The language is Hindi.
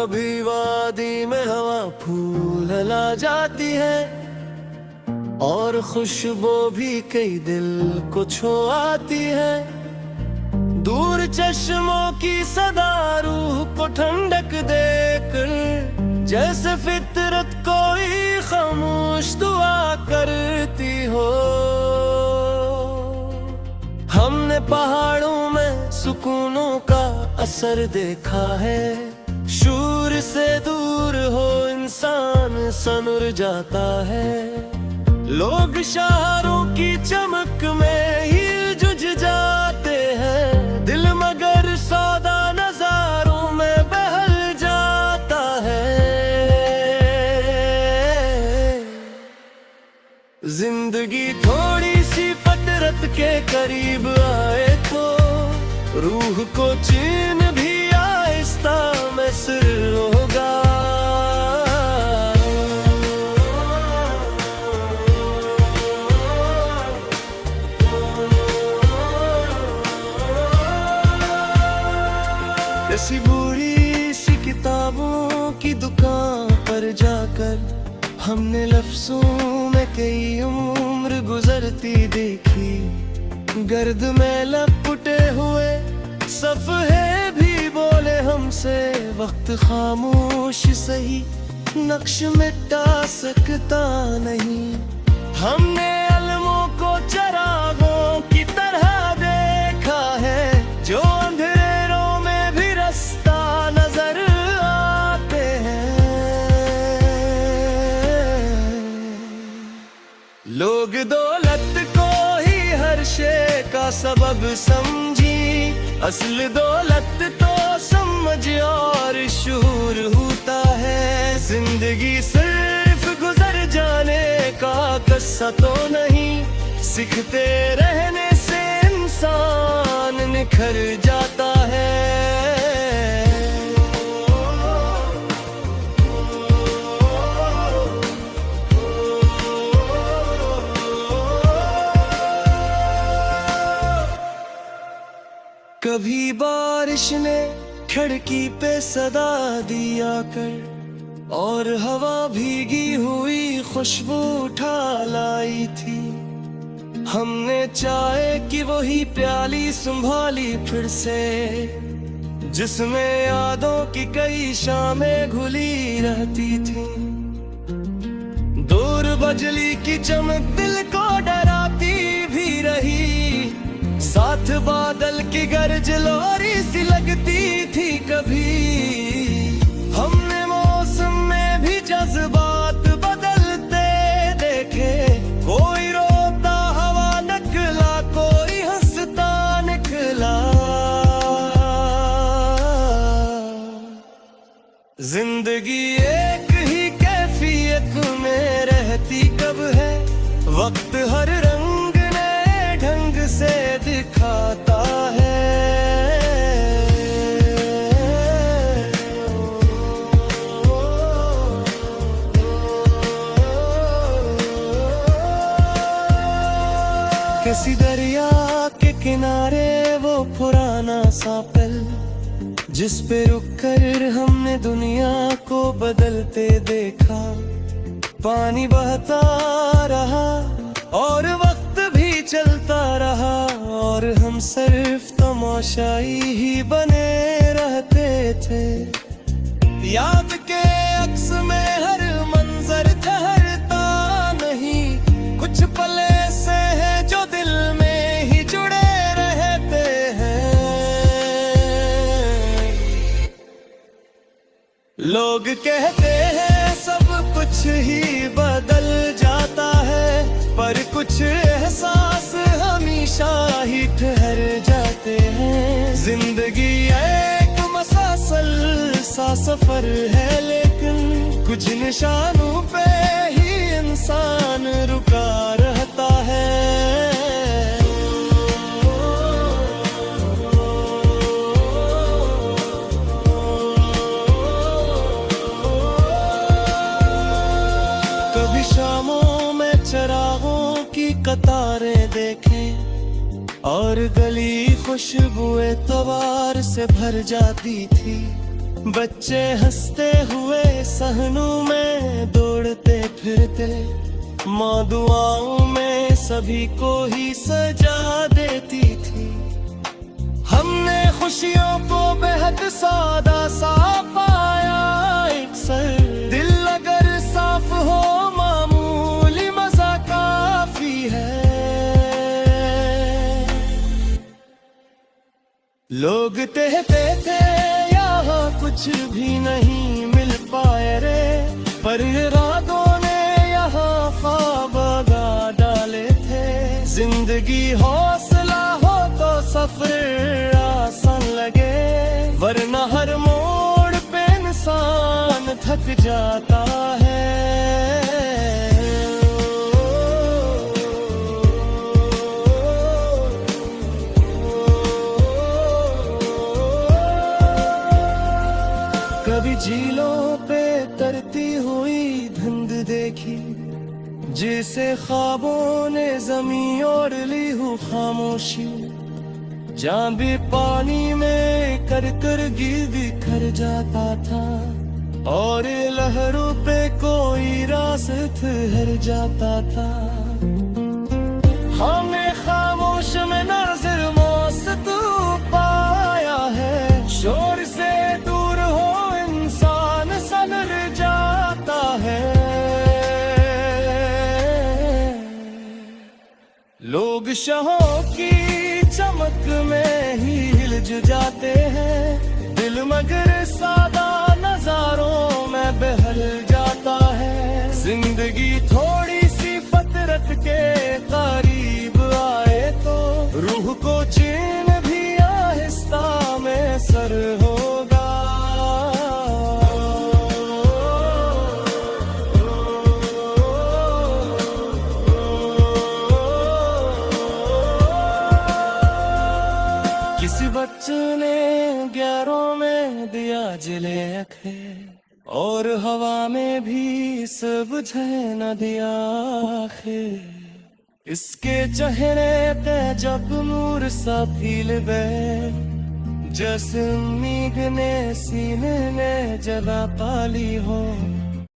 कभी वादी में हवा फूल ला जाती है और खुशबू भी कई दिल को छू आती है। दूर चश्मों की सदा रूह को ठंडक देकर जैसे फितरत कोई खामोश दुआ करती हो। हमने पहाड़ों में सुकूनों का असर देखा है, शूर से दूर हो इंसान सनुर जाता है। लोग शहरों की चमक में ही जुझ जाते हैं, दिल मगर सौदा नजारों में बहल जाता है। जिंदगी थोड़ी सी फितरत के करीब आए तो रूह को चैन भी आहिस्ता मैसर होगा। किसी बुरी सी किताबों की दुकान पर जाकर हमने लफ्जों में कई उम्र गुजरती देखी। गर्द में लपटे हुए सफ़हे भी बोले हमसे, वक्त खामोश सही नक्श मिटा सकता नहीं। हमने अलमों को चरागों की तरह देखा है, जो अंधेरों में भी रास्ता नजर आते हैं। लोग दौलत को ही हर शे का सबब समझी, असल दौलत तो समझ और शूर होता है। जिंदगी सिर्फ गुजर जाने का किस्सा तो नहीं, सीखते रहने से इंसान निखर जाता है। कभी बारिश ने खिड़की पे सदा दिया कर और हवा भीगी हुई खुशबू उठा लाई थी। हमने चाय की वही प्याली संभाली फिर से, जिसमें यादों की कई शामें घुली रहती थी। दूर बजली की चमक दिल को डराती भी रही, साथ बादल की गरज लोरी सी लगती थी कभी। हमने मौसम में भी जज्बात बदलते देखे, कोई रोता हवा निकला, कोई हंसता निकला। जिंदगी एक ही कैफियत में रहती कब है, वक्त हर रंग ढंग से दिखाता है। किसी दरिया के किनारे वो पुराना सा पल, जिस पे रुककर हमने दुनिया को बदलते देखा। पानी बहता रहा और वक्त चलता रहा, और हम सिर्फ तमाशाई ही बने रहते थे। याद के अक्स में हर मंजर ठहरता नहीं, कुछ पल ऐसे हैं जो दिल में ही जुड़े रहते हैं। लोग कहते हैं सब कुछ ही बदल जाता है, पर कुछ एहसास हमेशा ही ठहर जाते हैं। जिंदगी एक मसासल सा सफर है, लेकिन कुछ निशानों पे ही इंसान रुका रहता है। कभी शामों में चरागों की कतारें देखें और गली खुशबुएं तवार से भर जाती थी। बच्चे हंसते हुए सहनों में दौड़ते फिरते, माँ दुआओं में सभी को ही सजा देती थी। हमने खुशियों को बेहद सादा सा पाया एक सर, दिल अगर साफ हो मामूली मजा काफी है। लोग कहते थे यहाँ कुछ भी नहीं मिल पाए रे, पर इरादों ने यहाँ ख्वाब आगा डाले थे। जिंदगी हौसला हो तो सफर आसान लगे, वरना हर मोड़ पे इंसान थक जाता है। कभी झीलों पे तरती हुई धुंध देखी, जिसे ख्वाबों ने ज़मीं और ली हो खामोशी। जहाँ भी पानी में कर गिर बिखर जाता था, और लहरों पे कोई रास ठहर जाता था। हमें खामोश में नजर मौसत पाया है, शोर से दूर हो इंसान सनर जाता है। लोग शहों की चमक में ही हिल जाते हैं, दिल मगर सादा नजारों में बहल जाता है। जिंदगी थोड़ी सी फतरत के करीब आए तो, रूह को चैन भी आहिस्ता में सर होगा। किसी बच्चे ने गैरों में दिया जले रखे, और हवा में भी सब बुझे न दिया आखिर। इसके चेहरे पे जब नूर सा फील गए, जैसे उम्मीद ने सीने में जगह पाली हो।